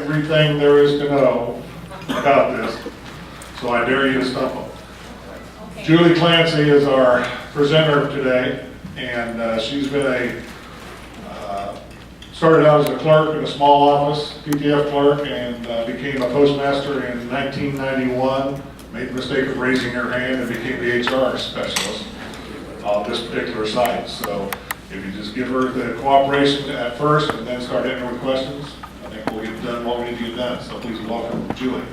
everything there is to know about this, so I dare you to stump them. Okay. Julie Clancy is our presenter today, and she's been started out as a clerk in a small office, PTF clerk, and became a postmaster in 1991, made the mistake of raising her hand and became the HR specialist on this particular site. So if you just give her the cooperation at first and then start hitting her with questions, I think we'll get done what we need to get done. So please welcome Julie.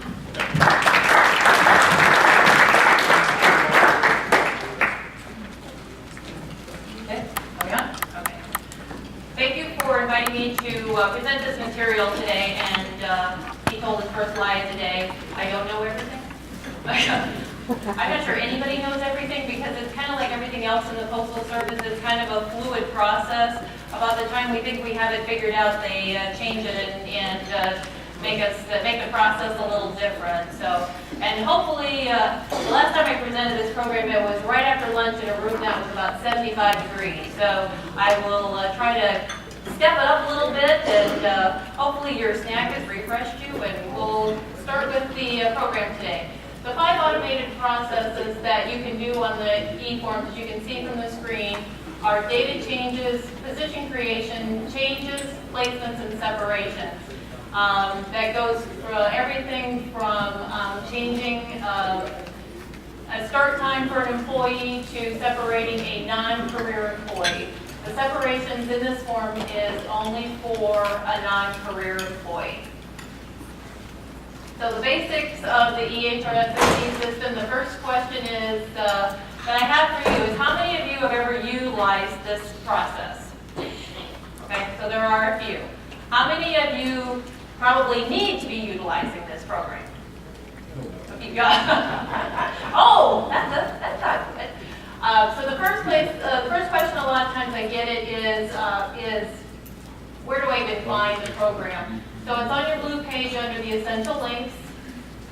Okay, are we on? Okay. Thank you for inviting me to present this material today, and he told his first lie of the day, I don't know everything. I'm not sure anybody knows everything because it's kind of like everything else in the Postal Service. It's kind of a fluid process. About the time we think we have it figured out, they change it and make the process a little different. So, and hopefully, the last time I presented this program, it was right after lunch in a room that was about 75 degrees. So I will try to step it up a little bit, and hopefully your snack has refreshed you, and we'll start with the program today. The 5 automated processes that you can do on the e-forms, as you can see from the screen, are data changes, position creation, changes, placements, and separations. That goes for everything from changing a start time for an employee to separating a non-career employee. The separations in this form is only for a non-career employee. So the basics of the HRSSC system, the first question is, that I have for you is, how many of you have ever utilized this process? Okay, so there are a few. How many of you probably need to be utilizing this program? You got, oh, that's not good. So the first question a lot of times I get it is where do I even find the program? So it's on your blue page under the essential links.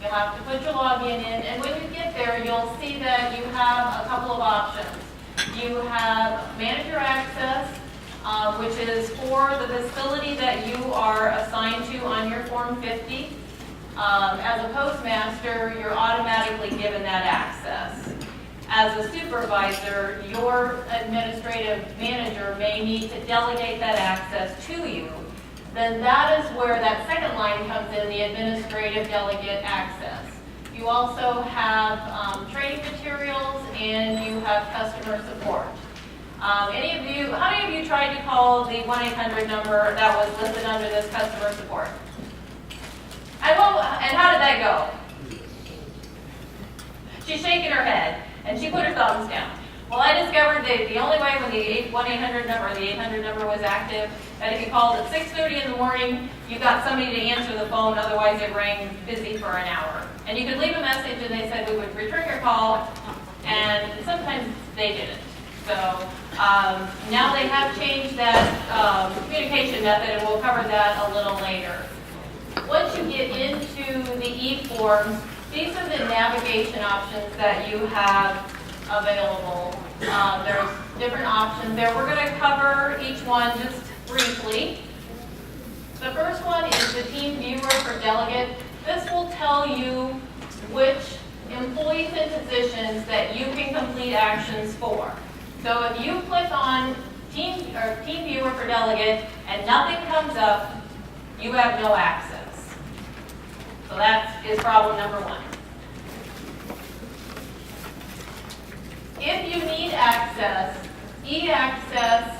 You'll have to put your login in, and when you get there, you'll see that you have a couple of options. You have manager access, which is for the facility that you are assigned to on your Form 50. As a postmaster, you're automatically given that access. As a supervisor, your administrative manager may need to delegate that access to you. Then that is where that second line comes in, the administrative delegate access. You also have training materials, and you have customer support. How many of you tried to call the 1-800 number that was listed under this customer support? And how did that go? She's shaking her head, and she put her thumbs down. Well, I discovered that the only way when the 1-800 number, the 800 number was active, that if you called at 6:30 in the morning, you got somebody to answer the phone, otherwise it rang busy for an hour. And you could leave a message, and they said we would return your call, and sometimes they didn't. So now they have changed that communication method, and we'll cover that a little later. Once you get into the e-forms, these are the navigation options that you have available. There's different options there. We're going to cover each one just briefly. The first one is the team viewer for delegate. This will tell you which employees and positions that you can complete actions for. So if you click on team viewer for delegate and nothing comes up, you have no access. So that is problem number one. If you need access, e-access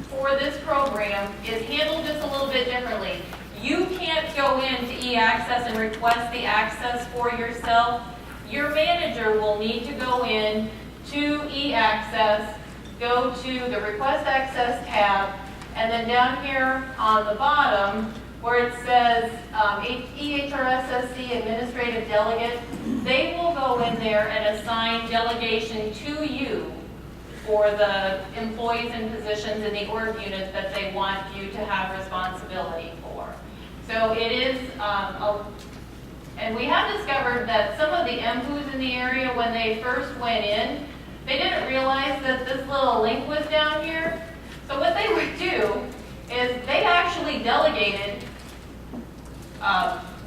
for this program is handled just a little bit differently. You can't go into e-access and request the access for yourself. Your manager will need to go in to e-access, go to the request access tab, and then down here on the bottom where it says HRSSC Administrative Delegate, they will go in there and assign delegation to you for the employees and positions in the org units that they want you to have responsibility for. So it is, and we have discovered that some of the MPOs in the area, when they first went in, they didn't realize that this little link was down here. So what they would do is they actually delegated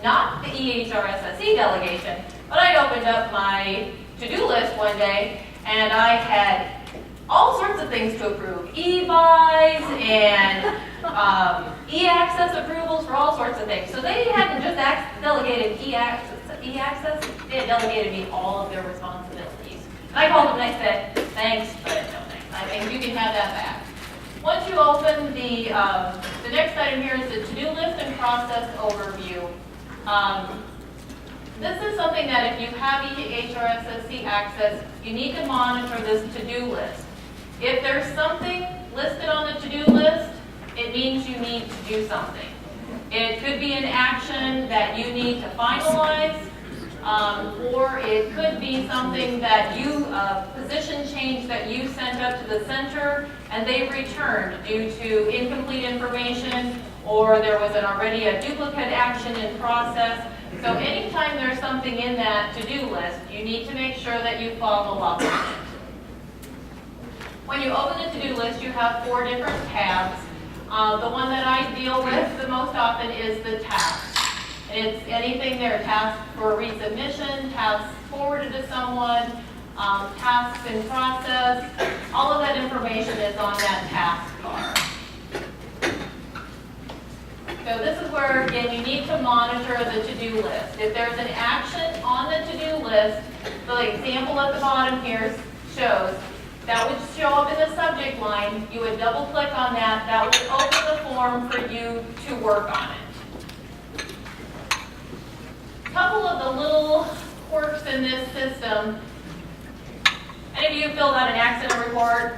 not the EHRSSC delegation, but I opened up my to-do list one day and I had all sorts of things to approve, e-buys and e-access approvals for all sorts of things. So they hadn't just delegated e-access, they had delegated me all of their responsibilities. And I called them and I said, thanks, but no thanks. I think you can have that back. Once you open the next item here is the to-do list and process overview. This is something that if you have HRSSC access, you need to monitor this to-do list. If there's something listed on the to-do list, it means you need to do something. It could be an action that you need to finalize, or it could be something that you, position change that you sent up to the center and they returned due to incomplete information, or there was already a duplicate action in process. So anytime there's something in that to-do list, you need to make sure that you follow up on it. When you open the to-do list, you have 4 different tabs. The one that I deal with the most often is the tasks. It's anything there, tasks for resubmission, tasks forwarded to someone, tasks in process. All of that information is on that task bar. So this is where, again, you need to monitor the to-do list. If there's an action on the to-do list, the example at the bottom here shows, that would show up in the subject line. You would double click on that. That would open the form for you to work on it. A couple of the little quirks in this system. Any of you filled out an accident report?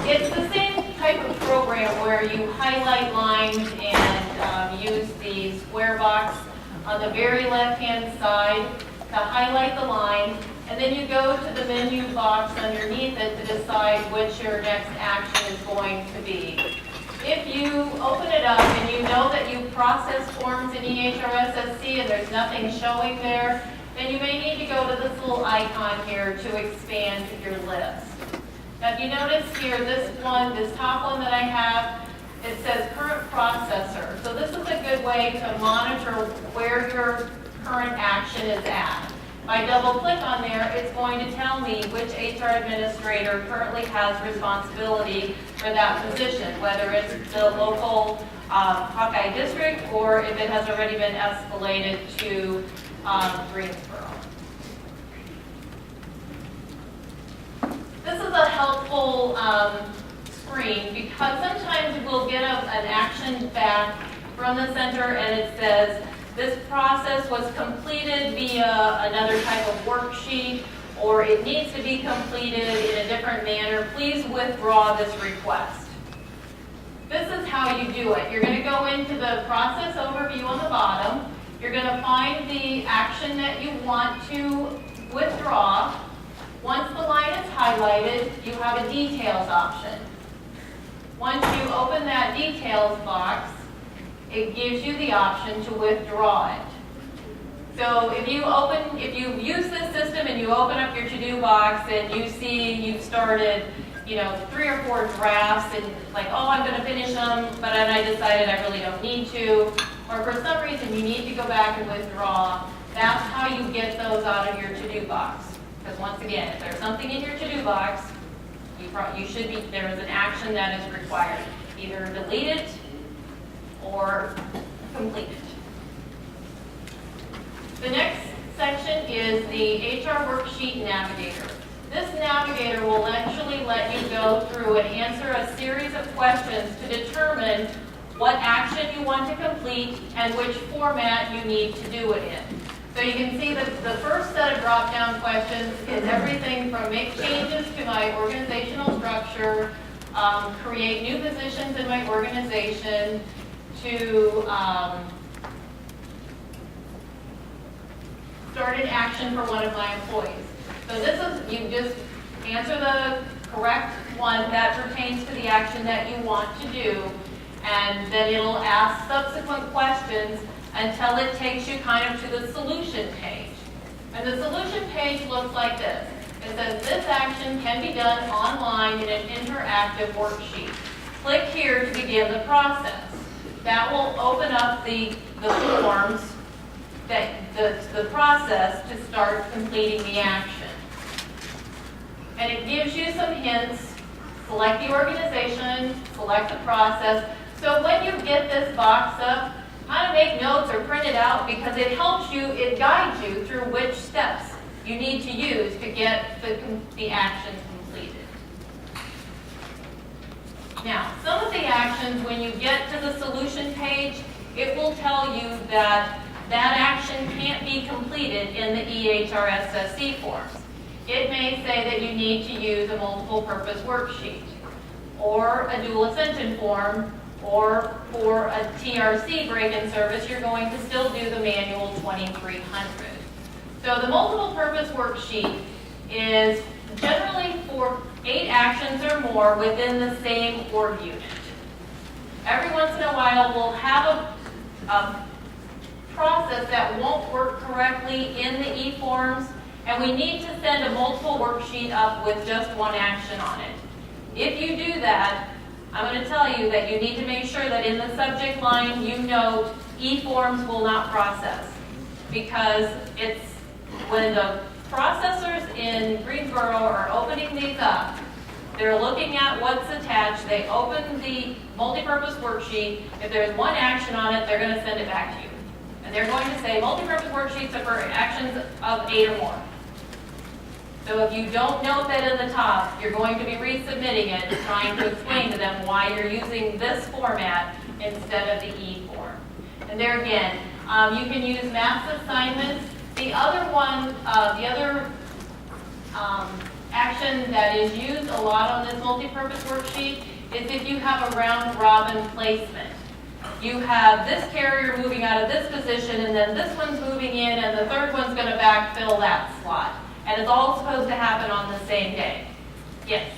It's the same type of program where you highlight lines and use the square box on the very left-hand side to highlight the line. And then you go to the menu box underneath it to decide which your next action is going to be. If you open it up and you know that you process forms in EHRSSC and there's nothing showing there, then you may need to go to this little icon here to expand your list. Now if you notice here, this top one that I have, it says current processor. So this is a good way to monitor where your current action is at. If I double click on there, it's going to tell me which HR administrator currently has responsibility for that position, whether it's the local Hawkeye district or if it has already been escalated to Greensboro. This is a helpful screen because sometimes we'll get an action back from the center and it says, this process was completed via another type of worksheet, or it needs to be completed in a different manner. Please withdraw this request. This is how you do it. You're going to go into the process overview on the bottom. You're going to find the action that you want to withdraw. Once the line is highlighted, you have a details option. Once you open that details box, it gives you the option to withdraw it. So if you use this system and you open up your to-do box and you see you've started, 3 or 4 drafts and like, oh, I'm going to finish them, but then I decided I really don't need to, or for some reason you need to go back and withdraw, that's how you get those out of your to-do box. Because once again, if there's something in your to-do box, there is an action that is required. Either delete it or complete it. The next section is the HR Worksheet Navigator. This navigator will actually let you go through and answer a series of questions to determine what action you want to complete and which format you need to do it in. So you can see that the first set of drop-down questions is everything from make changes to my organizational structure, create new positions in my organization, to start an action for one of my employees. So this is, you just answer the correct one that pertains to the action that you want to do, and then it'll ask subsequent questions until it takes you kind of to the solution page. And the solution page looks like this. It says this action can be done online in an interactive worksheet. Click here to begin the process. that will open up the forms, that the process to start completing the action. And it gives you some hints. Select the organization, select the process. So when you get this box up, kind of make notes or print it out, because it helps you, it guides you through which steps you need to use to get the action completed. Now, some of the actions, when you get to the solution page, it will tell you that that action can't be completed in the HRSSC forms. It may say that you need to use a multiple purpose worksheet, or a dual ascension form, or for a TRC break-in service, you're going to still do the manual 2300. So the multiple purpose worksheet is generally for 8 actions or more within the same org unit. Every once in a while, we'll have a process that won't work correctly in the e-forms, and we need to send a multiple worksheet up with just one action on it. If you do that, I'm going to tell you that you need to make sure that in the subject line you note e-forms will not process, because it's when the processors in Greensboro are opening these up, they're looking at what's attached, they open the multipurpose worksheet, if there's one action on it, they're going to send it back to you. And they're going to say multipurpose worksheets are for actions of 8 or more. So if you don't note that in the top, you're going to be resubmitting it, trying to explain to them why you're using this format instead of the e-form. And there again, you can use maps assignments. The other one, the other action that is used a lot on this multipurpose worksheet is if you have a round robin placement. You have this carrier moving out of this position, and then this one's moving in, and the third one's going to backfill that slot. And it's all supposed to happen on the same day. Yes?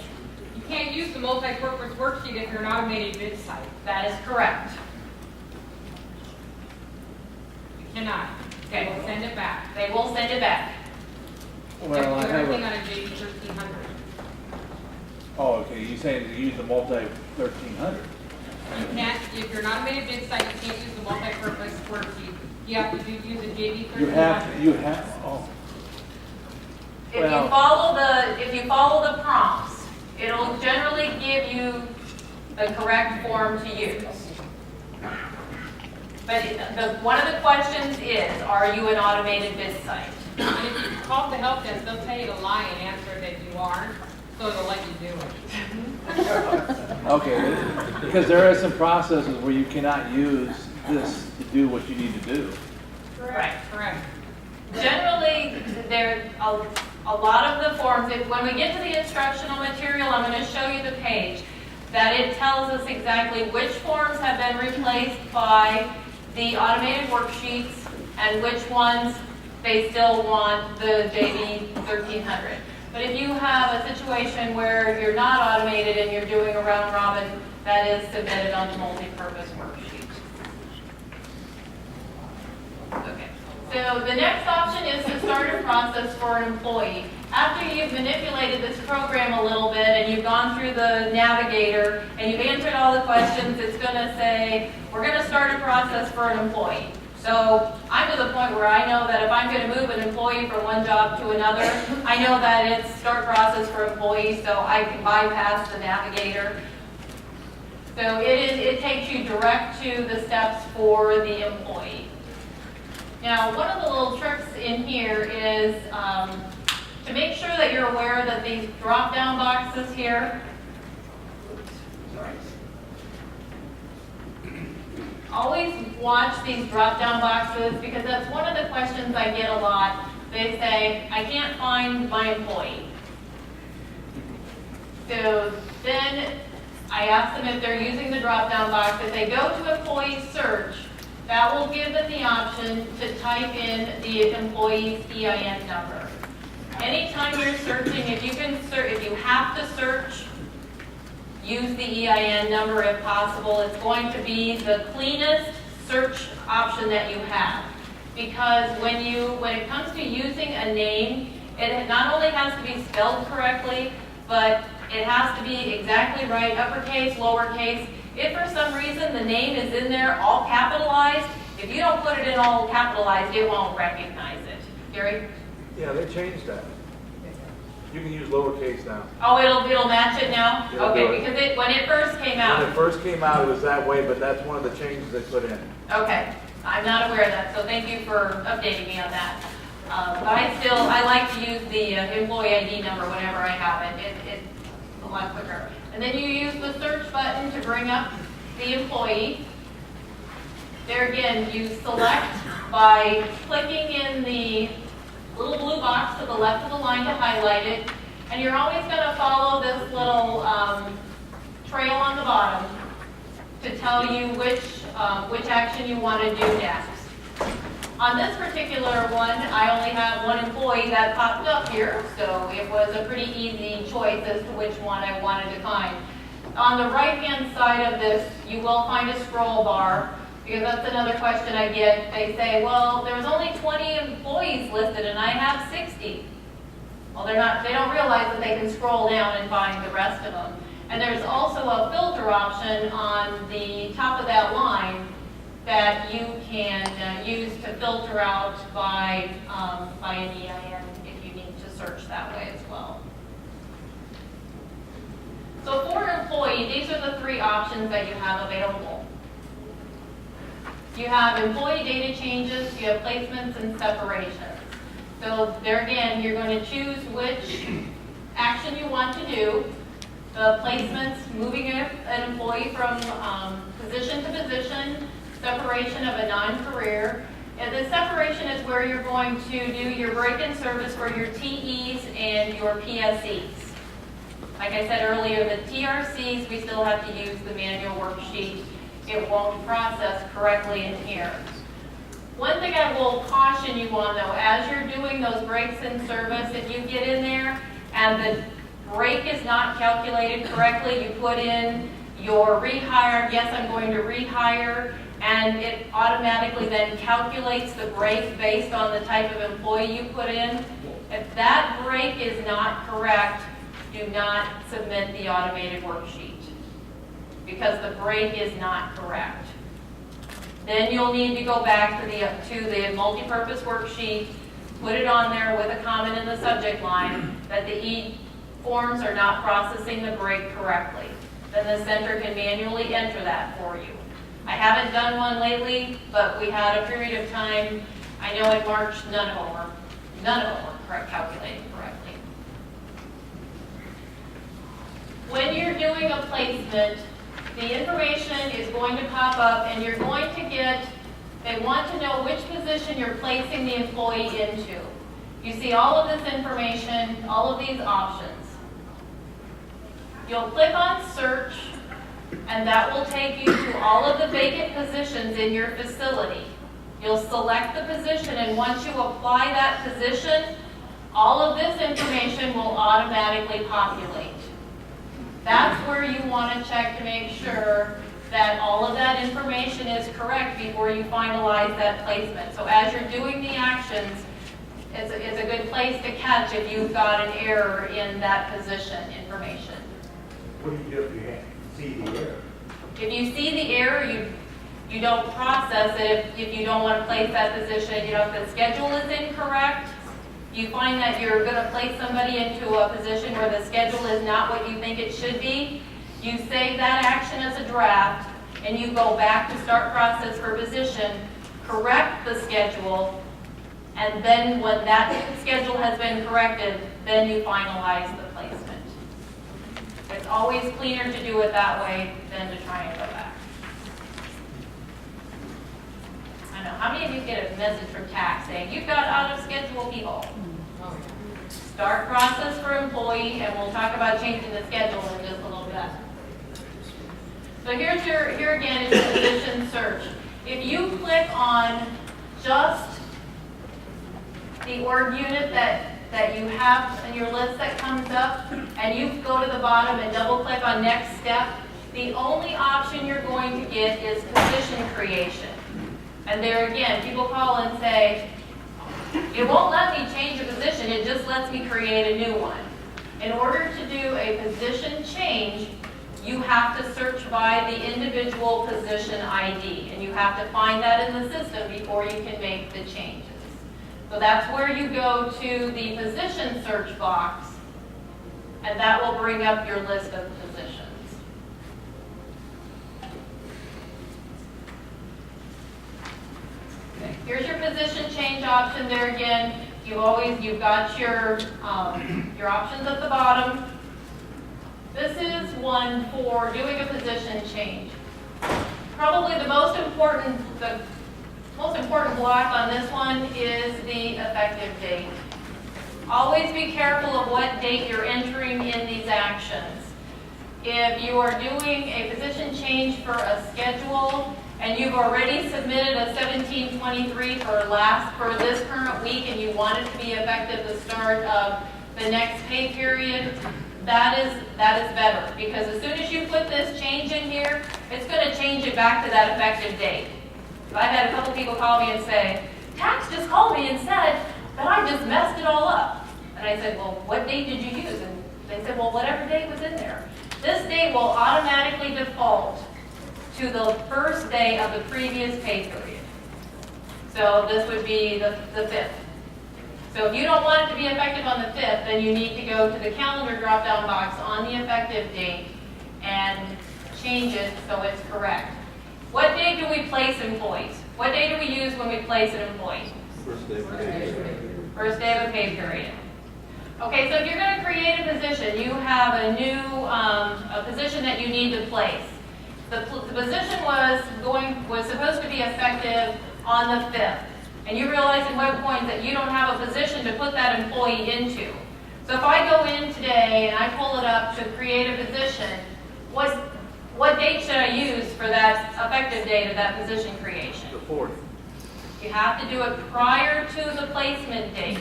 You can't use the multi-purpose worksheet if you're an automated bid site. That is correct. You cannot. Okay. They will send it back. They will send it back. You have to do everything on a JD 1300. Oh, okay, you saying to use the multi-1300? You can't, if you're an automated bid site, you can't use the multi-purpose worksheet. You have to use a JD 1300. You have, oh. If Well- you follow the prompts, it'll generally give you the correct form to use. But one of the questions is, are you an automated bid site? And if you call the help desk, they'll tell you to lie and answer that you aren't, so they'll let you do it. Okay, because there are some processes where you cannot use this to do what you need to do. Right. Correct. Generally, there a lot of the forms, when we get to the instructional material, I'm going to show you the page, that it tells us exactly which forms have been replaced by the automated worksheets and which ones they still want the JD 1300. But if you have a situation where you're not automated and you're doing a round robin, that is submitted on the multi-purpose worksheet. Okay. So the next option is to start a process for an employee. After you've manipulated this program a little bit and you've gone through the navigator and you've answered all the questions, it's going to say, we're going to start a process for an employee. So I'm to the point where I know that if I'm going to move an employee from one job to another, I know that it's start process for employees, so I can bypass the navigator. So it takes you direct to the steps for the employee. Now, one of the little tricks in here is to make sure that you're aware that these drop-down boxes here, always watch these drop-down boxes, because that's one of the questions I get a lot. They say, I can't find my employee. So then I ask them if they're using the drop-down box. If they go to employee search, that will give them the option to type in the employee's EIN number. Anytime you're searching, if you have to search, use the EIN number if possible. It's going to be the cleanest search option that you have. Because when it comes to using a name, it not only has to be spelled correctly, but it has to be exactly right, uppercase, lowercase. If for some reason the name is in there all capitalized, if you don't put it in all capitalized, it won't recognize it. Gary? Yeah, they changed that. You can use lowercase now. Oh, it'll match it now? It'll Okay, do it. because when it first came out. When it first came out, it was that way, but that's one of the changes they put in. Okay, I'm not aware of that, so thank you for updating me on that. But I like to use the employee ID number whenever I have it. It's a lot quicker. And then you use the search button to bring up the employee. There again, you select by clicking in the little blue box to the left of the line to highlight it. And you're always going to follow this little trail on the bottom to tell you which action you want to do next. On this particular one, I only have one employee that popped up here, so it was a pretty easy choice as to which one I wanted to find. On the right-hand side of this, you will find a scroll bar, because that's another question I get. They say, well, there's only 20 employees listed and I have 60. Well, they don't realize that they can scroll down and find the rest of them. And there's also a filter option on the top of that line that you can use to filter out by an EIN if you need to search that way as well. So for an employee, these are the three options that you have available. You have employee data changes, you have placements and separations. So there again, you're going to choose which action you want to do. The placements, moving an employee from position to position, separation of a non-career. And the separation is where you're going to do your break-in service for your TEs and your PSEs. Like I said earlier, the TRCs, we still have to use the manual worksheet. It won't process correctly in here. One thing I will caution you on though, as you're doing those breaks in service, if you get in there and the break is not calculated correctly, you put in your rehire, yes, I'm going to rehire, and it automatically then calculates the break based on the type of employee you put in. If that break is not correct, do not submit the automated worksheet because the break is not correct. Then you'll need to go back to the multi-purpose worksheet, put it on there with a comment in the subject line that the E-forms are not processing the break correctly. Then the center can manually enter that for you. I haven't done one lately, but we had a period of time, I know in March, none of them were calculated correctly. When you're doing a placement, the information is going to pop up and you're going to get, they want to know which position you're placing the employee into. You see all of this information, all of these options. You'll click on search and that will take you to all of the vacant positions in your facility. You'll select the position and once you apply that position, all of this information will automatically populate. That's where you want to check to make sure that all of that information is correct before you finalize that placement. So as you're doing the actions, it's a good place to catch if you've got an error in that position information. What do you do if you see the error? If you see the error, you don't process it. If you don't want to place that position, if the schedule is incorrect, you find that you're going to place somebody into a position where the schedule is not what you think it should be, you save that action as a draft, and you go back to start process for position, correct the schedule, and then when that schedule has been corrected, then you finalize the placement. It's always cleaner to do it that way than to try and go back. I know. How many of you get a message from tax saying, you've got out of schedule people? Oh, yeah. Start process for employee, and we'll talk about changing the schedule in just a little bit. So here again is your position search. If you click on just the org unit that you have in your list that comes up, and you go to the bottom and double click on next step, the only option you're going to get is position creation. And there again, people call and say, it won't let me change a position, it just lets me create a new one. In order to do a position change, you have to search by the individual position ID, and you have to find that in the system before you can make the changes. So that's where you go to the position search box, and that will bring up your list of positions. Okay, here's your position change option there again. You've got your options at the bottom. This is one for doing a position change. Probably the most important block on this one is the effective date. Always be careful of what date you're entering in these actions. If you are doing a position change for a schedule and you've already submitted a 1723 for this current week and you want it to be effective the start of the next pay period, that is better, because as soon as you put this change in here, it's going to change it back to that effective date. So I've had a couple people call me and say, tax just called me and said that I just messed it all up. And I said, well, what date did you use? And they said, well, whatever date was in there. This date will automatically default to the first day of the previous pay period. So this would be the 5th. So if you don't want it to be effective on the 5th, then you need to go to the calendar drop-down box on the effective date and change it so it's correct. What day do we place employees? What day do we use when we place an employee? First day of pay period. First day of a pay period. Okay, so if you're going to create a position, you have a new a position that you need to place. The position was supposed to be effective on the 5th. And you realize in WebCoins that you don't have a position to put that employee into. So if I go in today and I pull it up to create a position, what date should I use for that effective date of that position creation? The 4th. You have to do it prior to the placement date.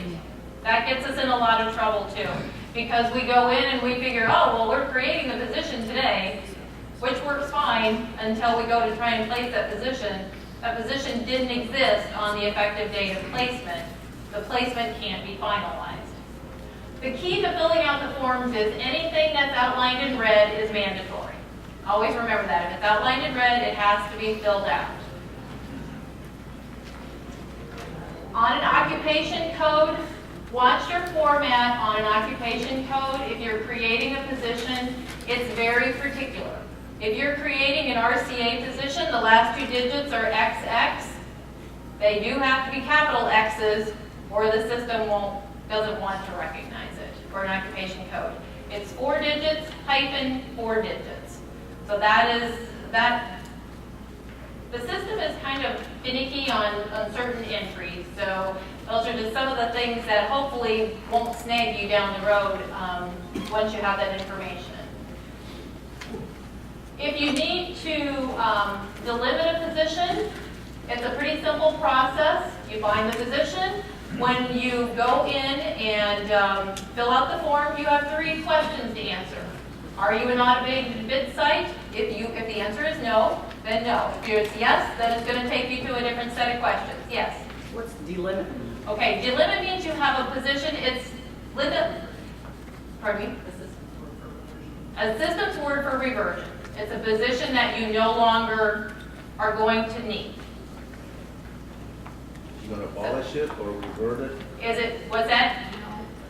That gets us in a lot of trouble too, because we go in and we figure, oh, well, we're creating the position today, which works fine until we go to try and place that position. That position didn't exist on the effective date of placement. The placement can't be finalized. The key to filling out the forms is anything that's outlined in red is mandatory. Always remember that. If it's outlined in red, it has to be filled out. On an occupation code, watch your format on an occupation code. If you're creating a position, it's very particular. If you're creating an RCA position, the last 2 digits are XX. They do have to be capital X's, or the system doesn't want to recognize it for an occupation code. It's 4 digits hyphen 4 digits. So that. The system is kind of finicky on certain entries. So those are just some of the things that hopefully won't snag you down the road once you have that information. If you need to delimit a position, it's a pretty simple process. You find the position. When you go in and fill out the form, you have 3 questions to answer. Are you an automated bid site? If the answer is no, then no. If it's yes, then it's going to take you to a different set of questions. Yes? What's delimit? Okay, delimit means you have a position. It's limit. Pardon me? A system's word for reversion. It's a position that you no longer are going to need. You gonna abolish it or revert it? Is it, what's that?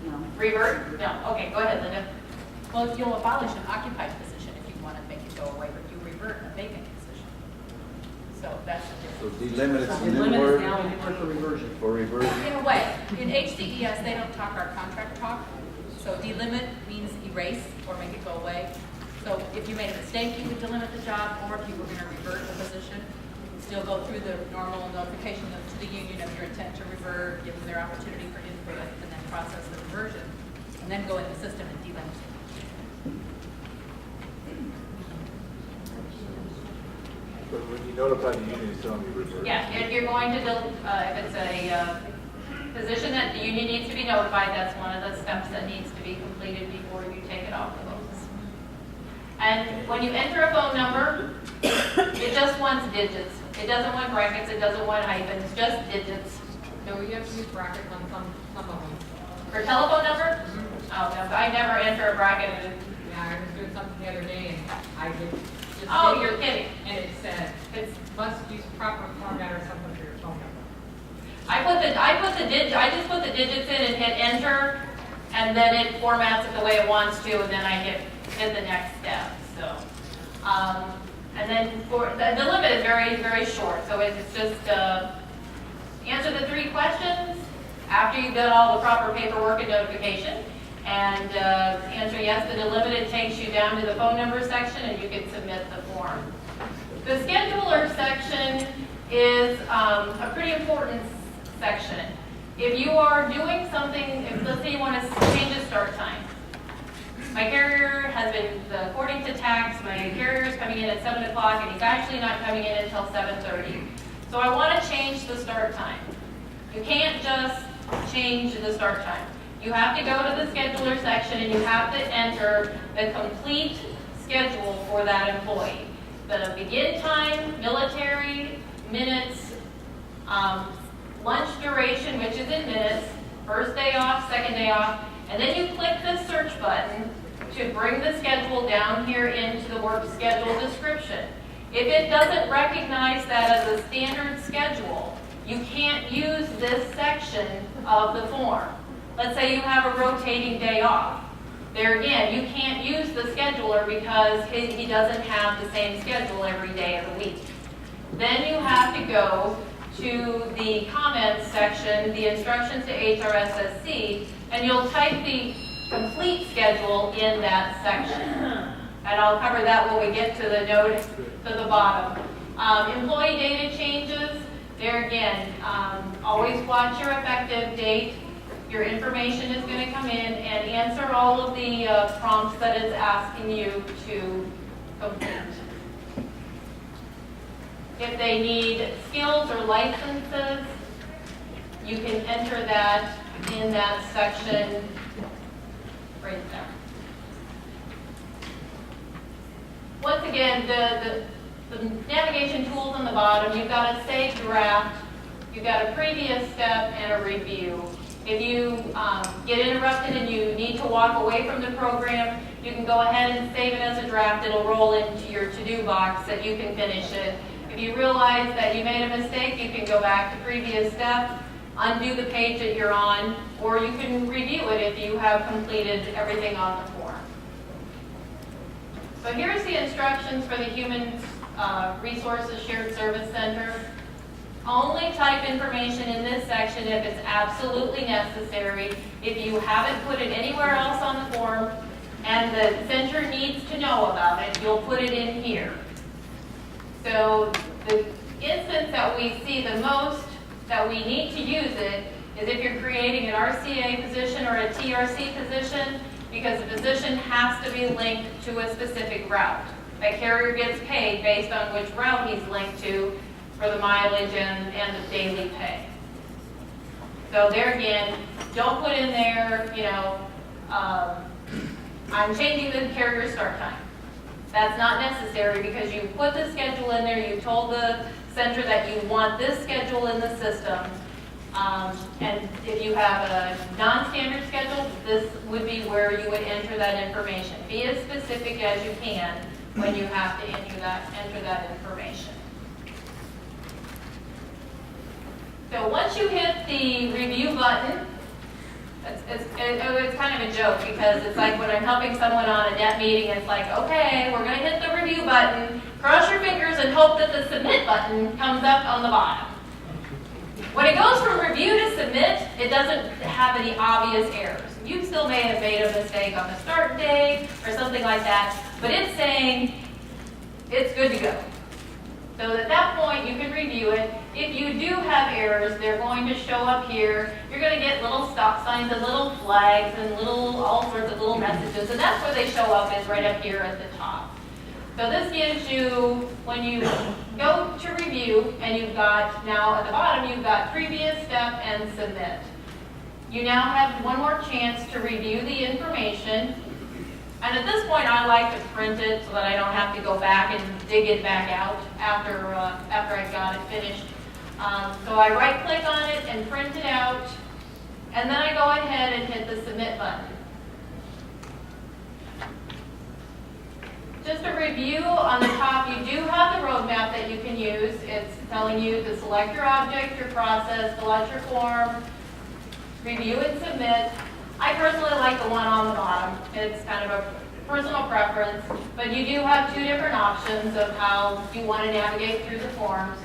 No. Revert? No. Okay, go ahead, Linda. Well, you'll abolish an occupied position if you want to make it go away, but you revert a vacant position. So that's the So difference. delimit is a new Delimit is word now a new word for reversion. for reversion? In a way, in HCES, they don't talk our contract talk. So delimit means erase or make it go away. So if you made a mistake, you could delimit the job, or if you were going to revert the position, you can still go through the normal notification to the union of your intent to revert, give them their opportunity for input, and then process the reversion, and then go in the system and delimit it. But when you notify the union, it's telling you revert. Yeah, if you're going to, if it's a position that the union needs to be notified, that's one of the steps that needs to be completed before you take it off the books. And when you enter a phone number, it just wants digits. It doesn't want brackets, it doesn't want hyphens, just digits. No, you have to use brackets on some of them. For telephone number? Oh, no, I never enter a bracket Yeah, I was doing something the other day and I did. just Oh, say- you're kidding. And it said, It's, must use proper format or something for your phone number. I just put the digits in and hit enter, and then it formats it the way it wants to, and then I hit the next step, so. And then the limit is very, very short, so it's just, answer the 3 questions after you've done all the proper paperwork and notification, and answer yes to the limit. It takes you down to the phone number section, and you can submit the form. The scheduler section is a pretty important section. If you are doing something, let's say you want to change the start time. My carrier has been, according to tax, my carrier is coming in at 7 o'clock and he's actually not coming in until 7:30. So I want to change the start time. You can't just change the start time. You have to go to the scheduler section and you have to enter the complete schedule for that employee. The begin time, military, minutes, lunch duration, which is in minutes, first day off, second day off, and then you click the search button to bring the schedule down here into the work schedule description. If it doesn't recognize that as a standard schedule, you can't use this section of the form. Let's say you have a rotating day off. There again, you can't use the scheduler because he doesn't have the same schedule every day of the week. Then you have to go to the comments section, the instructions to HRSSC, and you'll type the complete schedule in that section. And I'll cover that when we get to the note to the bottom. Employee data changes, there again, always watch your effective date. Your information is going to come in and answer all of the prompts that it's asking you to complete. If they need skills or licenses, you can enter that in that section right there. Once again, the navigation tools on the bottom, you've got a save draft, you've got a previous step, and a review. If you get interrupted and you need to walk away from the program, you can go ahead and save it as a draft. It'll roll into your to-do box that you can finish it. If you realize that you made a mistake, you can go back to previous step, undo the page that you're on, or you can review it if you have completed everything on the form. So here's the instructions for the Human Resources Shared Service Center. Only type information in this section if it's absolutely necessary. If you haven't put it anywhere else on the form and the center needs to know about it, you'll put it in here. So the instance that we see the most that we need to use it is if you're creating an RCA position or a TRC position, because the position has to be linked to a specific route. That carrier gets paid based on which route he's linked to for the mileage and the daily pay. So there again, don't put in there, I'm changing the carrier start time. That's not necessary because you put the schedule in there, you told the center that you want this schedule in the system. And if you have a non-standard schedule, this would be where you would enter that information. Be as specific as you can when you have to enter that information. So once you hit the review button, it's kind of a joke because it's like when I'm helping someone on a debt meeting, it's like, okay, we're going to hit the review button, cross your fingers and hope that the submit button comes up on the bottom. When it goes from review to submit, it doesn't have any obvious errors. You still may have made a mistake on the start date or something like that, but it's saying it's good to go. So at that point, you can review it. If you do have errors, they're going to show up here. You're going to get little stop signs and little flags and all sorts of little messages, and that's where they show up, is right up here at the top. So this gives you, when you go to review, and you've got, now at the bottom, you've got previous step and submit. You now have one more chance to review the information. And at this point, I like to print it so that I don't have to go back and dig it back out after I've got it finished. So I right-click on it and print it out, and then I go ahead and hit the submit button. Just a review on the top, you do have the roadmap that you can use. It's telling you to select your object, your process, fill out your form, review and submit. I personally like the one on the bottom. It's kind of a personal preference, but you do have two different options of how you want to navigate through the forms.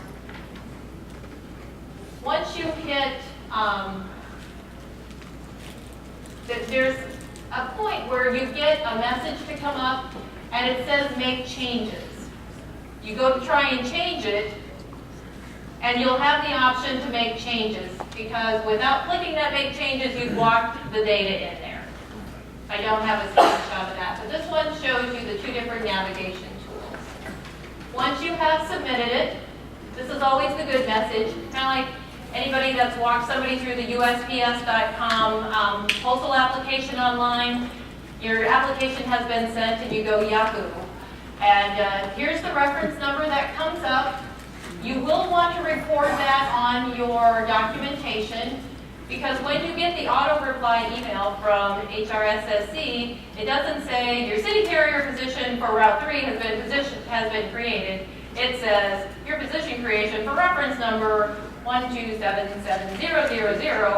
Once you hit, there's a point where you get a message to come up and it says make changes. You go to try and change it, and you'll have the option to make changes, because without clicking that make changes, you've blocked the data in there. I don't have a screenshot of that, but this one shows you the two different navigation tools. Once you have submitted it, this is always the good message, kind of like anybody that's walked somebody through the USPS.com postal application online. Your application has been sent and you go Yahoo. And here's the reference number that comes up. You will want to record that on your documentation, because when you get the auto reply email from HRSSC, it doesn't say your city carrier position for Route 3 has been created. It says your position creation for reference number 1277000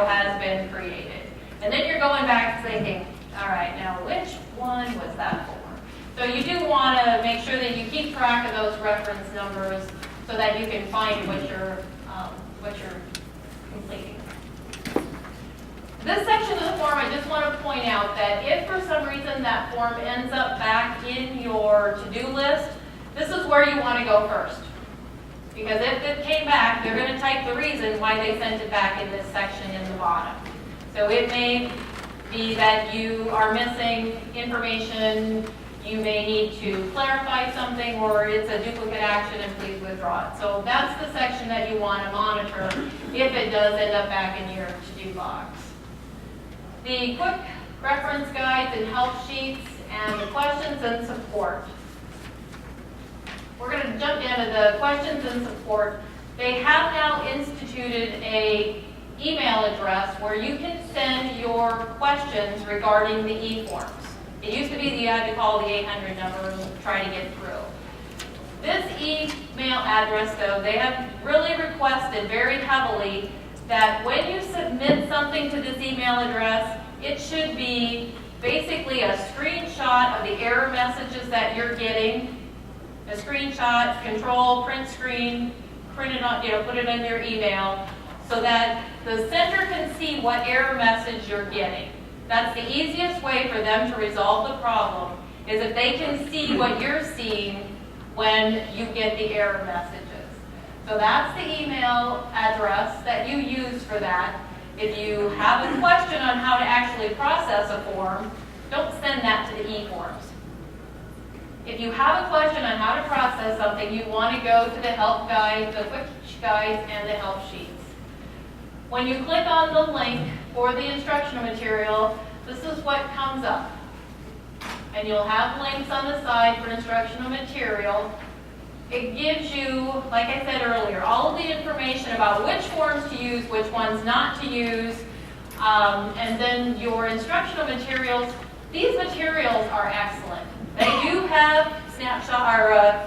has been created. And then you're going back thinking, all right, now which one was that for? So you do want to make sure that you keep track of those reference numbers so that you can find what you're completing. This section of the form, I just want to point out that if for some reason that form ends up back in your to-do list, this is where you want to go first. Because if it came back, they're going to type the reason why they sent it back in this section in the bottom. So it may be that you are missing information, you may need to clarify something, or it's a duplicate action and please withdraw it. So that's the section that you want to monitor if it does end up back in your to-do box. The quick reference guides and help sheets and the questions and support. We're going to jump into the questions and support. They have now instituted a email address where you can send your questions regarding the e-forms. It used to be that you had to call the 800 number and try to get through. This email address, though, they have really requested very heavily that when you submit something to this email address, it should be basically a screenshot of the error messages that you're getting, a screenshot, control, print screen, print it on, put it in your email, so that the sender can see what error message you're getting. That's the easiest way for them to resolve the problem, is if they can see what you're seeing when you get the error messages. So that's the email address that you use for that. If you have a question on how to actually process a form, don't send that to the e-forms. If you have a question on how to process something, you want to go to the help guide, the quick guides, and the help sheets. When you click on the link for the instructional material, this is what comes up. And you'll have links on the side for instructional material. It gives you, like I said earlier, all of the information about which forms to use, which ones not to use, and then your instructional materials. These materials are excellent. They do have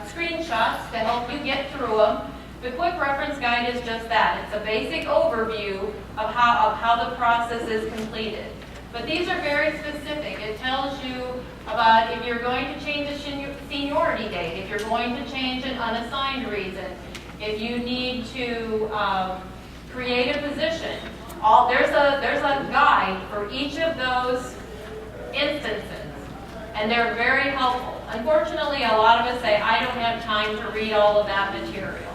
screenshots to help you get through them. The quick reference guide is just that. It's a basic overview of how the process is completed. But these are very specific. It tells you about if you're going to change a seniority date, if you're going to change an unassigned reason, if you need to create a position. There's a guide for each of those instances, and they're very helpful. Unfortunately, a lot of us say, I don't have time to read all of that material.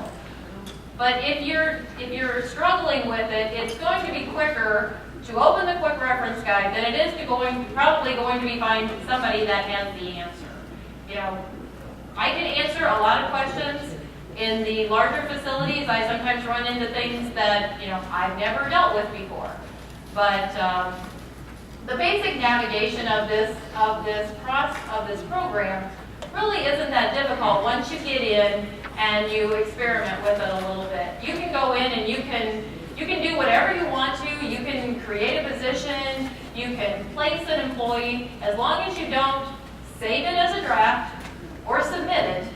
But if you're struggling with it, it's going to be quicker to open the quick reference guide than it is to probably going to be finding somebody that has the answer. I can answer a lot of questions. In the larger facilities, I sometimes run into things that I've never dealt with before. But the basic navigation of this program really isn't that difficult once you get in and you experiment with it a little bit. You can go in and you can do whatever you want to. You can create a position. You can place an employee, as long as you don't save it as a draft or submit it,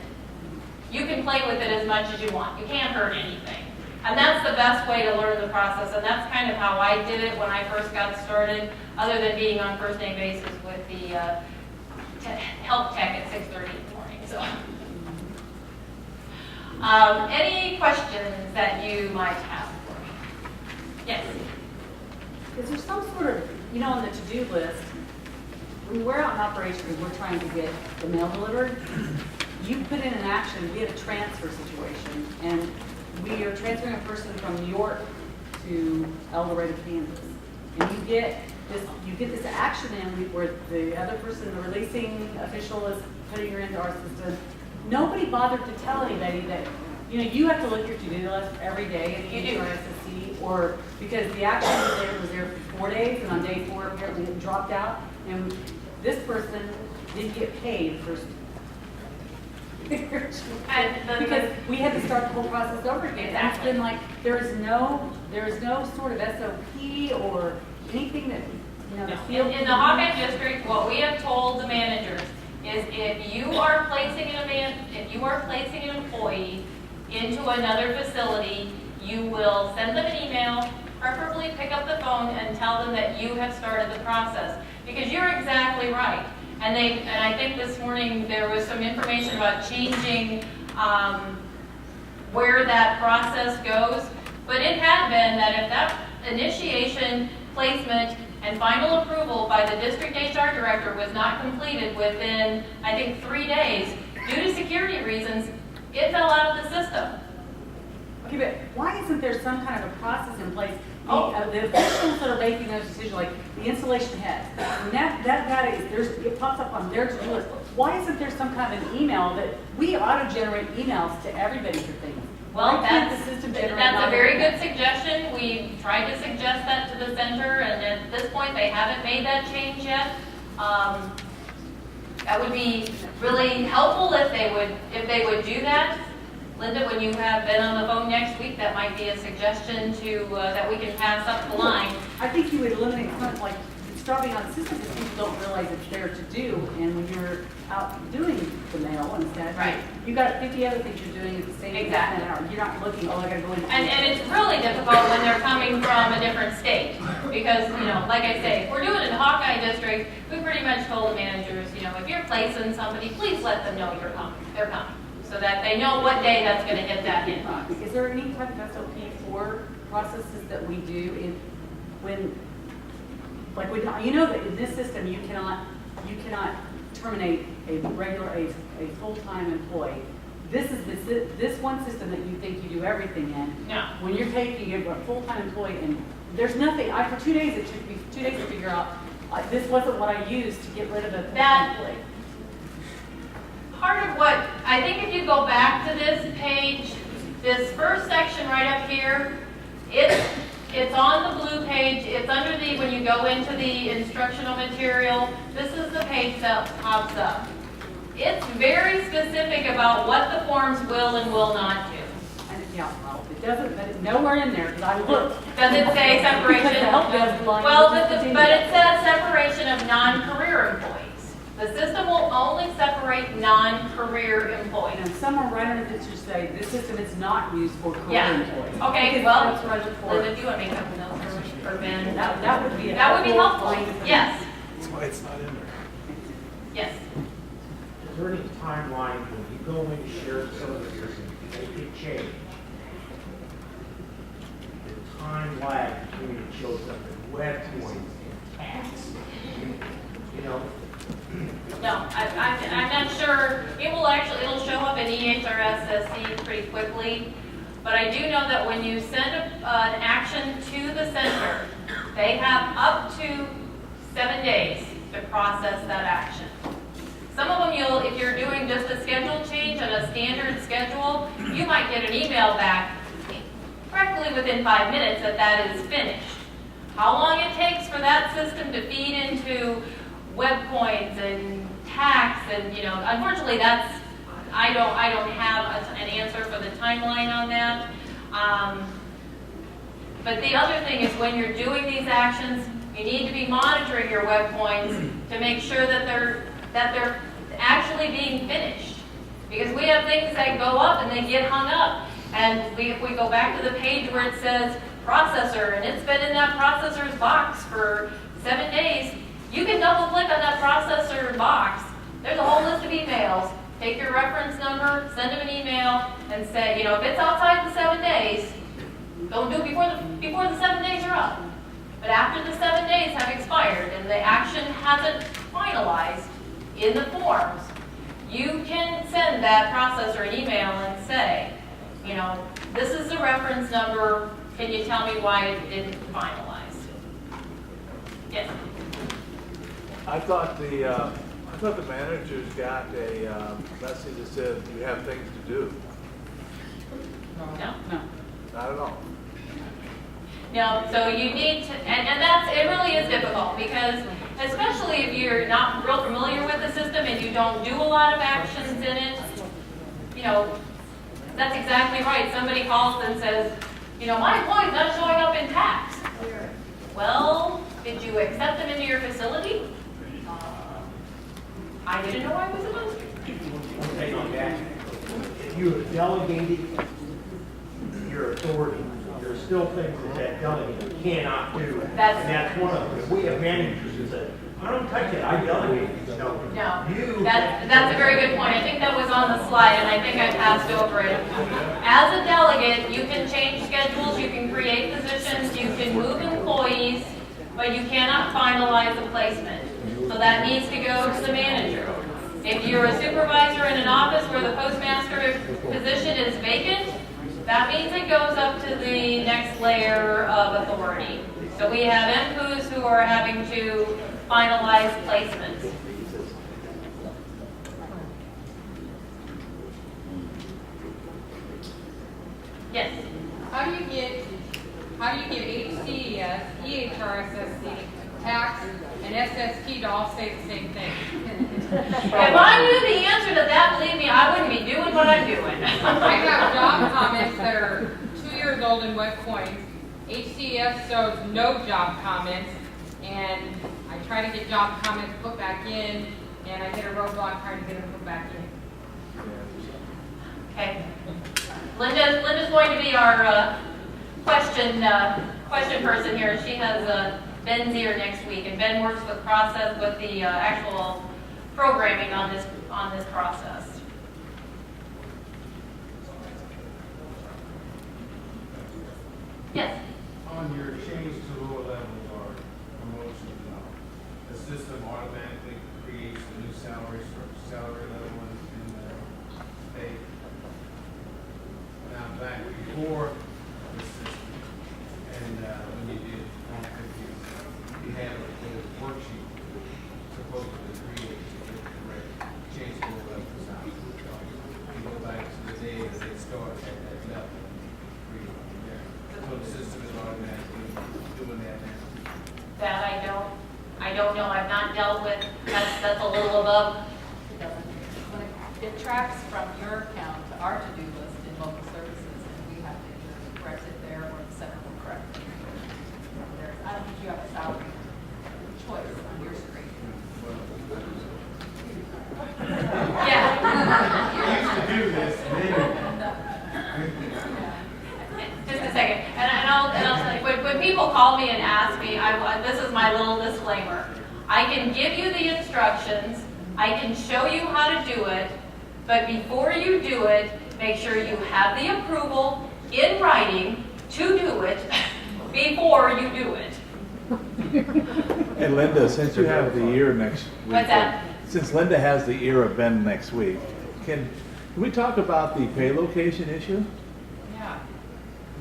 you can play with it as much as you want. You can't hurt anything. And that's the best way to learn the process, and that's kind of how I did it when I first got started, other than being on first name basis with the help tech at 6:30 in the morning. So, any questions that you might have for me? Yes. Is there some sort of, on the to-do list, when we're out in operation and we're trying to get the mail delivered, you put in an action, we have a transfer situation, and we are transferring a person from New York to El Dorado, Kansas. And you get this action in where the other person, the releasing official, is putting her into our system. Nobody bothered to tell anybody that, you have to look at your to-do list every day in You do. HRSSC, or because the action was there for 4 days, and on day 4 apparently it dropped out, and this person didn't get paid for. Because we had to start the whole process over again. And it's been like, there is no sort of SOP or anything that, the field. In the Hawkeye district, what we have told the managers is if you are placing an employee into another facility, you will send them an email, preferably pick up the phone and tell them that you have started the process. Because you're exactly right. And I think this morning there was some information about changing where that process goes. But it had been that if that initiation, placement, and final approval by the district HR director was not completed within, I think, 3 days, due to security reasons, it fell out of the system. Okay, but why isn't there some kind of a process in place? Oh. The officials that are making those decisions, like the installation head, and that data it pops up on their to-do list. Why isn't there some kind of an email that we auto-generate emails to everybody for things? Well, Why can't the system generate? that's a very good suggestion. We tried to suggest that to the center, and at this point, they haven't made that change yet. That would be really helpful if they would do that. Linda, when you have been on the phone next week, that might be a suggestion to that we can pass up the line. I think you would eliminate some, like, starting on the system because people don't realize it's there to do, and when you're out doing the mail and stuff, Right. you got 50 other things you're doing at the same Exactly. hour. You're not looking, I gotta go in. And it's really difficult when they're coming from a different state, because, like I say, if we're doing it in the Hawkeye district, we pretty much told the managers, if you're placing somebody, please let them know they're coming, so that they know what day that's gonna hit that inbox. Is there any type of SOP for processes that we do when that in this system you cannot terminate a full-time employee. This is this one system that you think you do everything in. No. When you're taking a full-time employee and there's nothing. For 2 days it took me 2 days to figure out this wasn't what I used to get rid of a full-time employee. Part of what, I think if you go back to this page, this first section right up here, it's on the blue page, it's under when you go into the instructional material, this is the page that pops up. It's very specific about what the forms will and will not do. It doesn't, but it's nowhere in there, because I looked. Does it say separation? Because the help desk line Well, just but continues. it says separation of non-career employees. The system will only separate non-career employees. And somewhere right under this should say, this system is not used for career Yeah. employees. Okay, Because well, that's what I look for. Linda, do you want to make up notes for Ben? That would be a That would be helpful, line for me. yes, That's why it's not in there. yes. Is there any timeline when you go into shared services and make a change? The time lag between it shows up in web points and text. No, I'm not sure. It'll show up in HRSSC pretty quickly. But I do know that when you send an action to the center, they have up to 7 days to process that action. Some of them if you're doing just a schedule change on a standard schedule, you might get an email back practically within 5 minutes that is finished. How long it takes for that system to feed into web points and tax and, unfortunately I don't have an answer for the timeline on that. But the other thing is when you're doing these actions, you need to be monitoring your web points to make sure that they're actually being finished. Because we have things that go up and they get hung up. And if we go back to the page where it says processor, and it's been in that processor's box for 7 days, you can double click on that processor box. There's a whole list of emails. Take your reference number, send them an email, and say, you know, if it's outside the 7 days, don't do it before the 7 days are up. But after the 7 days have expired and the action hasn't finalized in the forms, you can send that processor an email and say, you know, this is the reference number. Can you tell me why it didn't finalize? Yes. I thought the managers got a message that said you have things to do. No. I don't know. No, so you need to, and that's, it really is difficult because especially if you're not real familiar with the system and you don't do a lot of actions in it, you know, that's exactly right. Somebody calls and says, you know, my employee's not showing up in tax. Well, did you accept them into your facility? I didn't know I was supposed to. Okay, on that, if you have delegated your authority, there's still things that delegate cannot do. And that's one of them. We have managers who say, I don't touch it, I delegate. No. That's a very good point. I think that was on the slide, and I think I passed over it. As a delegate, you can change schedules, you can create positions, you can move employees, but you cannot finalize the placement. So that needs to go to the manager. If you're a supervisor in an office where the postmaster position is vacant, that means it goes up to the next layer of authority. So we have MPUs who are having to finalize placements. Yes? How do you give HCES, EHRSSC, tax, and SST to all say the same thing? If I knew the answer to that, believe me, I wouldn't be doing what I'm doing. I have job comments that are 2 years old in wet coins. HCES shows no job comments, and I try to get job comments put back in, and I hit a roadblock trying to get them put back in. Okay. Linda's going to be our question person here. She has Ben's here next week, and Ben works with the actual programming on this process. Yes. On your change to lower levels or promotions, the system automatically creates a new salary level in the state. Now, back before the system, and when you did you had a worksheet supposedly created to correct change to lower levels out. You go back to the day that they started at that level. So the system is automatically doing that now. That I don't know. I've not dealt with. That's a little above. It doesn't. It tracks from your account to our to-do list in local services, and we have to either correct it there or the center will correct it. I don't think you have a salary choice on your screen. Yeah. We used to do this, and then Just a second, and I'll tell you, when people call me and ask me, this is my little disclaimer. I can give you the instructions, I can show you how to do it, but before you do it, make sure you have the approval in writing to do it before you do it. And Linda, since you have the year next week. What's that? Since Linda has the year of Ben next week, can we talk about the pay location issue? Yeah.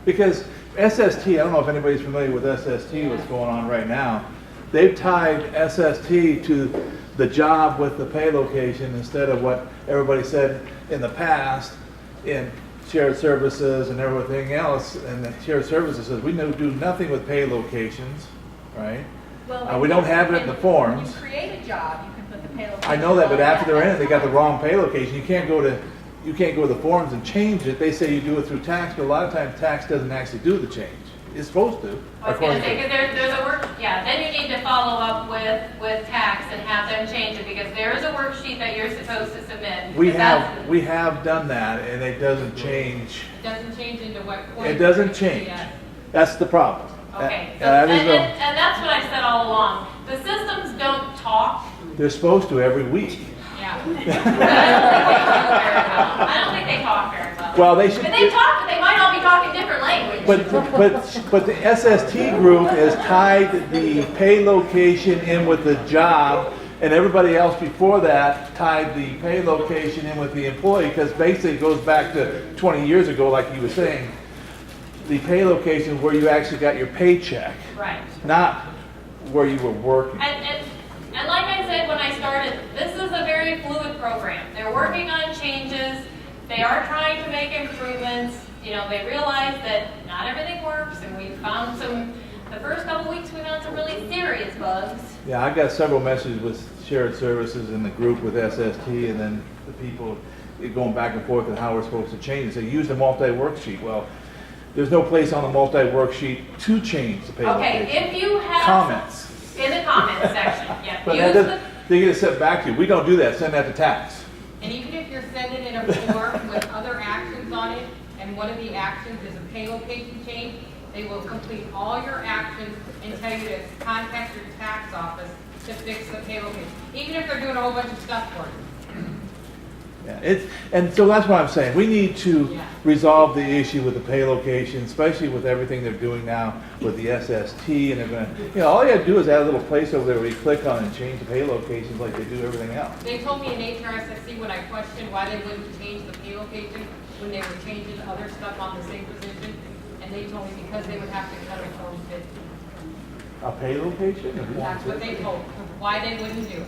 Because SST, I don't know if anybody's familiar with SST, what's going on right now. They've tied SST to the job with the pay location instead of what everybody said in the past in shared services and everything else. And the shared services says we do nothing with pay locations, right? Well, We don't have it in the forms. When you create a job, you can put the pay location. I know that, but on after they're in it, that's they got the fine. wrong pay location. You can't go to the forms and change it. They say you do it through tax, but a lot of times tax doesn't actually do the change. is supposed to. I was gonna according say, to- because there's a then you need to follow up with tax and have them change it, because there is a worksheet that you're supposed to submit. We because that's- we have done that, and it doesn't change. It doesn't change into what point. It doesn't change. Yeah. That's the problem. Okay, so, That is and that's what I said all along. The systems don't talk. they're supposed to every week. Yeah. I don't think they talk very well. Well, they should. But they talk, but they might all be talking different language. But the SST group has tied the pay location in with the job, and everybody else before that tied the pay location in with the employee, because basically it goes back to 20 years ago, like you were saying. The pay location where you actually got your paycheck, Right. not where you were working. And like I said when I started, this is a very fluid program. They're working on changes. They are trying to make improvements. You know, they realize that not everything works, and we found the first couple weeks we found some really serious bugs. Yeah, I got several messages with shared services in the group with SST, and then the people going back and forth on how we're supposed to change it. They use the multi-worksheet. Well, there's no place on the multi-worksheet to change the pay location. Okay, if you have. Comments. In the comments section, yeah. But Use that the, doesn't, they get it sent back to you. We don't do that. Send that to tax. And even if you're sending in a form with other actions on it, and one of the actions is a pay location change, they will complete all your actions and tell you to contact your tax office to fix the pay location, even if they're doing a whole bunch of stuff for you. Yeah, and so that's what I'm saying. We need to Yeah. resolve the issue with the pay location, especially with everything they're doing now with the SST, and they're going to, all you have to do is add a little place over there where you click on and change the pay locations like they do everything else. They told me in HRSSC when I questioned why they wouldn't change the pay location when they were changing other stuff on the same position, and they told me because they would have to cut a Form 50. A pay location? That's what they told, why they wouldn't do it.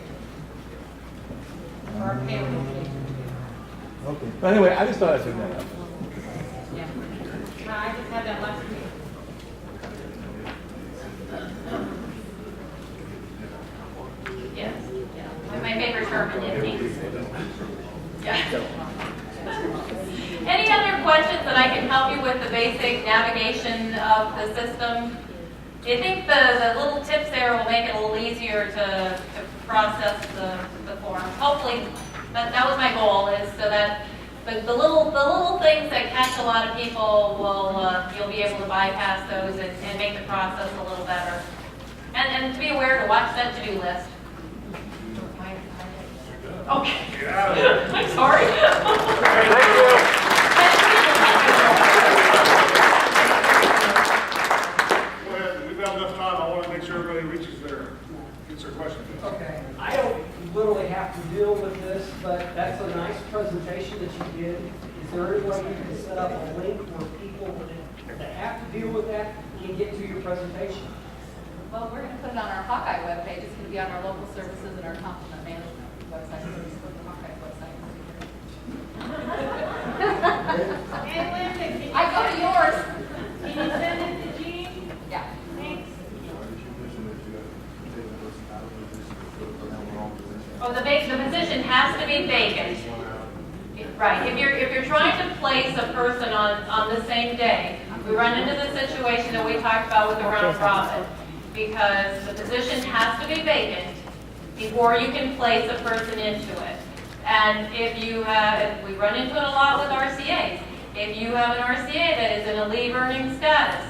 Or a pay location. Okay. But anyway, I just thought I'd bring that up. Yeah. I just had that last week. yes, yeah. My favorite Sherman indeed. Yeah. Any other questions that I can help you with the basic navigation of the system? Do you think the little tips there will make it a little easier to process the forms? Hopefully, that was my goal, is so that the little things that catch a lot of people you'll be able to bypass those and make the process a little better. And to be aware to watch that to-do list. Okay. I'm sorry. Go ahead, we've got enough time. I want to make sure everybody gets their question. Okay, I don't literally have to deal with this, but that's a nice presentation that you did. Is there any way you can set up a link where people that have to deal with that can get to your presentation? Well, we're going to put it on our Hawkeye webpage. It's going to be on our local services and our complement management website. So just go to the Hawkeye website. I go to yours. Can you send it to Jean? Yeah. Thanks. Oh, the position has to be vacant. Right, if you're trying to place a person on the same day, we run into the situation that we talked about with the round robin, because the position has to be vacant before you can place a person into it. And we run into it a lot with RCAs. If you have an RCA that is in a leave earning status,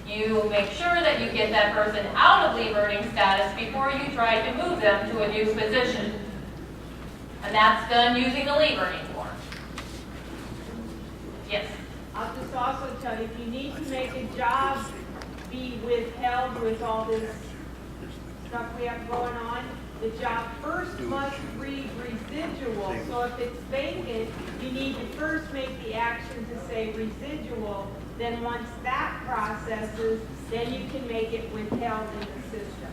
you make sure that you get that person out of leave earning status before you try to move them to a new position. And that's done using the leave earning form. Yes? I'll just also tell you, if you need to make a job be withheld with all this stuff we have going on, the job first must read residual. So if it's vacant, you need to first make the action to say residual. Then once that processes, then you can make it withheld in the system.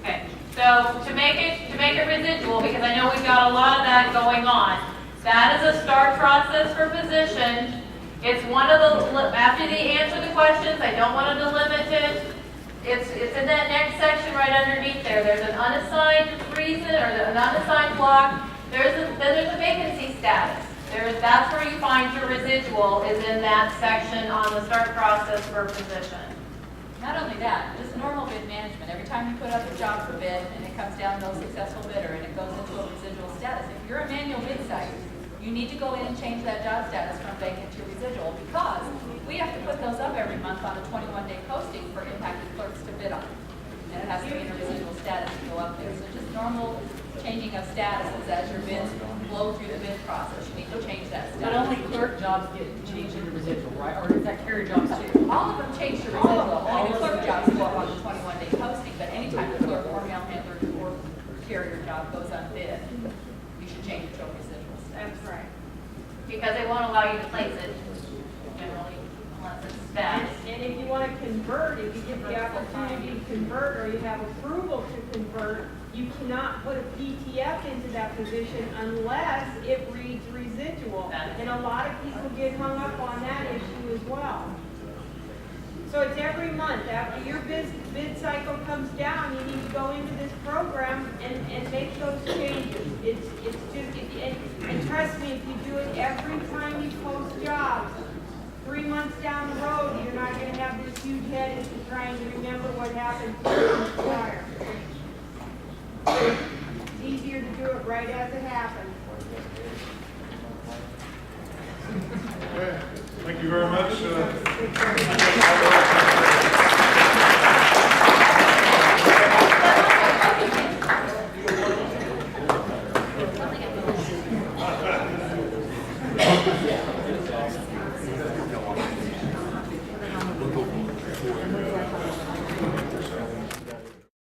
Okay, so to make it residual, because I know we've got a lot of that going on, that is a start process for position. It's one of the, after they answer the questions, I don't want to delimit it. It's in that next section right underneath there. There's an unassigned reason or an unassigned block. Then there's a vacancy status. That's where you find your residual, is in that section on the start process for position. Not only that, just normal bid management, every time you put up a job for bid and it comes down to a successful bidder and it goes into a residual status, if you're a manual bid site, you need to go in and change that job status from vacant to residual because we have to put those up every month on a 21-day posting for impacted clerks to bid on. And it has to be in a residual status to go up there. So just normal changing of statuses as your bids flow through the bid process, you need to change that status. But only clerk jobs get changed into residual, right? Or does that carry jobs too? All of them change to residual, only the clerk jobs go up on the 21-day posting, but anytime the clerk or mail handler or carrier job goes unbid, you should change it to a residual status. That's right. Because they won't allow you to place it generally unless it's status. And if you want to convert, if you get the opportunity to convert or you have approval to convert, you cannot put a PTF into that position unless it reads residual. And a lot of people get hung up on that issue as well. So it's every month, after your bid cycle comes down, you need to go into this program and make those changes. It's just, and trust me, if you do it every time you post jobs, 3 months down the road, you're not gonna have this huge headache of trying to remember what happened prior. It's easier to do it right as it happened. Okay, thank you very much.